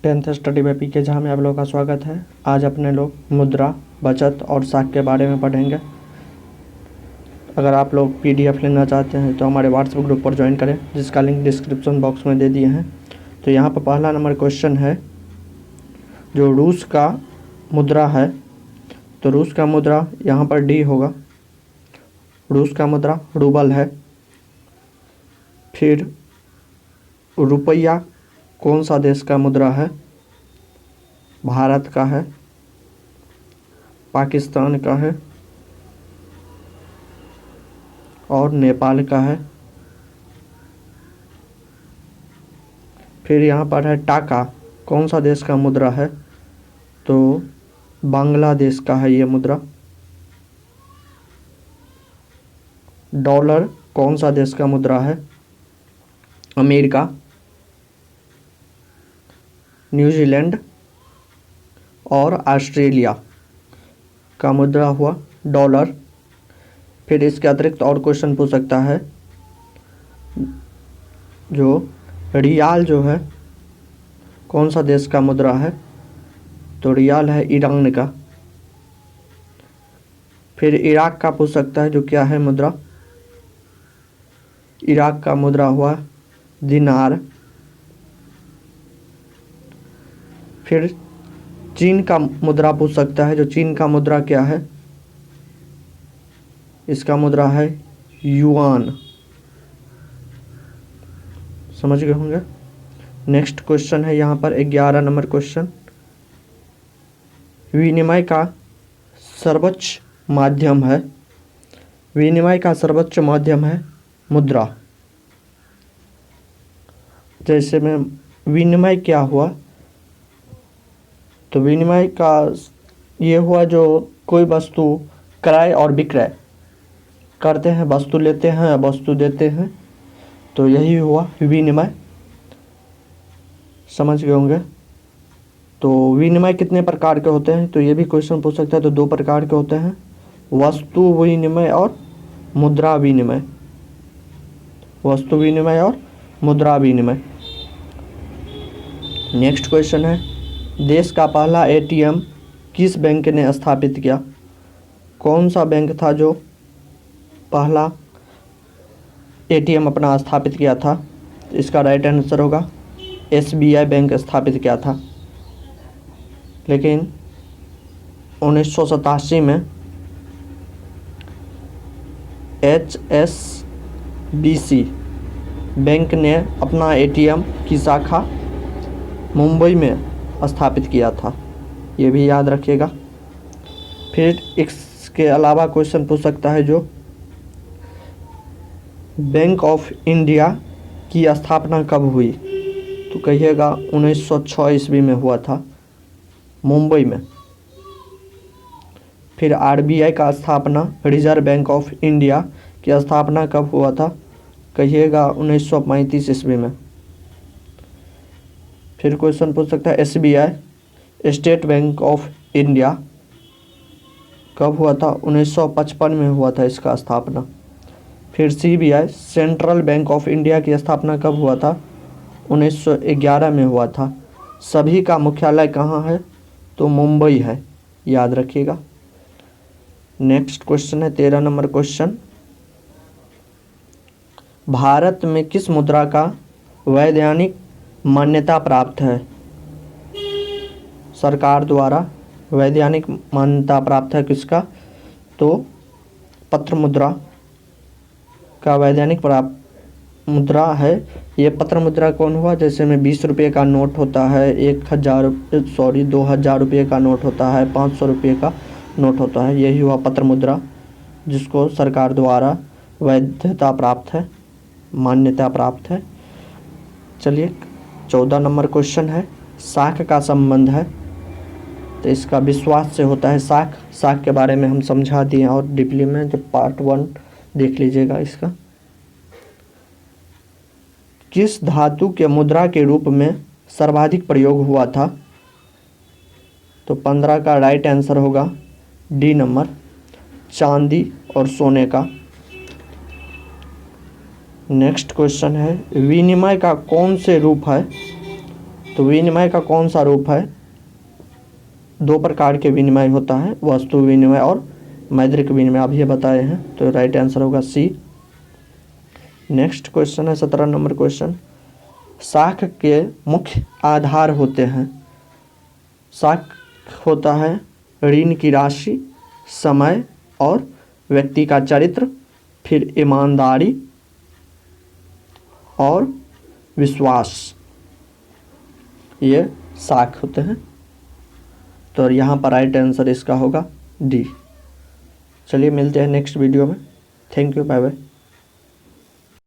10th study में पीके जहाँ में आप लोगों का स्वागत है। आज अपने लोग मुद्रा, बचत और साख के बारे में पढ़ेंगे। अगर आप लोग पीडीएफ लेना चाहते हैं तो हमारे व्हाट्सएप ग्रुप पर ज्वाइन करें, जिसका लिंक डिस्क्रिप्शन बॉक्स में दे दिए हैं। तो यहाँ पर पहला नंबर क्वेश्चन है, जो रूस का मुद्रा है, तो रूस का मुद्रा यहाँ पर डी होगा। रूस का मुद्रा रूबल है। फिर रुपया कौन सा देश का मुद्रा है? भारत का है, पाकिस्तान का है और नेपाल का है। फिर यहाँ पर है टाका, कौन सा देश का मुद्रा है? तो बांग्लादेश का है ये मुद्रा। डॉलर कौन सा देश का मुद्रा है? अमेरिका, न्यूजीलैंड और ऑस्ट्रेलिया का मुद्रा हुआ डॉलर। फिर इसके अतिरिक्त और क्वेश्चन पूछ सकता है, जो रियाल जो है कौन सा देश का मुद्रा है? तो रियाल है ईरान का। फिर इराक का पूछ सकता है, जो क्या है मुद्रा? इराक का मुद्रा हुआ दिनार। फिर चीन का मुद्रा पूछ सकता है, जो चीन का मुद्रा क्या है? इसका मुद्रा है युआन। समझ गए होंगे। नेक्स्ट क्वेश्चन है यहाँ पर 11 नंबर क्वेश्चन, विनिमय का सर्वोच्च माध्यम है। विनिमय का सर्वोच्च माध्यम है मुद्रा। जैसे में विनिमय क्या हुआ? तो विनिमय का ये हुआ, जो कोई वस्तु क्रय और विक्रय करते हैं, वस्तु लेते हैं, वस्तु देते हैं, तो यही हुआ विनिमय। समझ गए होंगे। तो विनिमय कितने प्रकार के होते हैं? तो ये भी क्वेश्चन पूछ सकता है। तो 2 प्रकार के होते हैं, वस्तु विनिमय और मुद्रा विनिमय। वस्तु विनिमय और मुद्रा विनिमय। नेक्स्ट क्वेश्चन है, देश का पहला एटीएम किस बैंक ने स्थापित किया? कौन सा बैंक था जो पहला एटीएम अपना स्थापित किया था? इसका राइट आंसर होगा एसबीआई बैंक स्थापित किया था। लेकिन 1987 में HSBC बैंक ने अपना एटीएम की शाखा मुंबई में स्थापित किया था। ये भी याद रखिएगा। फिर इसके अलावा क्वेश्चन पूछ सकता है, जो बैंक ऑफ इंडिया की स्थापना कब हुई? तो कहिएगा 1906 ईस्वी में हुआ था, मुंबई में। फिर आरबीआई का स्थापना, रिजर्व बैंक ऑफ इंडिया की स्थापना कब हुआ था? कहिएगा 1935 ईस्वी में। फिर क्वेश्चन पूछ सकता है, SBI state bank of India कब हुआ था? 1955 में हुआ था इसका स्थापना। फिर CBI central bank of India की स्थापना कब हुआ था? 1911 में हुआ था। सभी का मुख्यालय कहाँ है? तो मुंबई है, याद रखिएगा। नेक्स्ट क्वेश्चन है 13 नंबर क्वेश्चन, भारत में किस मुद्रा का वैधानिक मान्यता प्राप्त है? सरकार द्वारा वैधानिक मान्यता प्राप्त है किसका? तो पत्र मुद्रा का वैधानिक प्राप्त मुद्रा है। ये पत्र मुद्रा कौन हुआ? जैसे में 20 रुपये का नोट होता है, 2000 रुपये का नोट होता है, 500 रुपये का नोट होता है। यही हुआ पत्र मुद्रा, जिसको सरकार द्वारा वैधता प्राप्त है, मान्यता प्राप्त है। चलिए 14 नंबर क्वेश्चन है, साख का संबंध है। तो इसका विश्वास से होता है साख। साख के बारे में हम समझा दिए और डीपली में, जब पार्ट 1 देख लीजिएगा इसका। किस धातु के मुद्रा के रूप में सर्वाधिक प्रयोग हुआ था? तो 15 का राइट आंसर होगा डी नंबर, चांदी और सोने का। नेक्स्ट क्वेश्चन है, विनिमय का कौन से रूप है? तो विनिमय का कौन सा रूप है? दो प्रकार के विनिमय होता है, वस्तु विनिमय और मौद्रिक विनिमय, आप ये बताए हैं, तो राइट आंसर होगा सी। नेक्स्ट क्वेश्चन है 17 नंबर क्वेश्चन। साख के मुख्य आधार होते हैं। साख होता है ऋण की राशि, समय और व्यक्ति का चरित्र, फिर ईमानदारी और विश्वास, ये साख होते हैं। तो यहाँ पर राइट आंसर इसका होगा डी। चलिए मिलते हैं नेक्स्ट वीडियो में। Thank you, bye bye.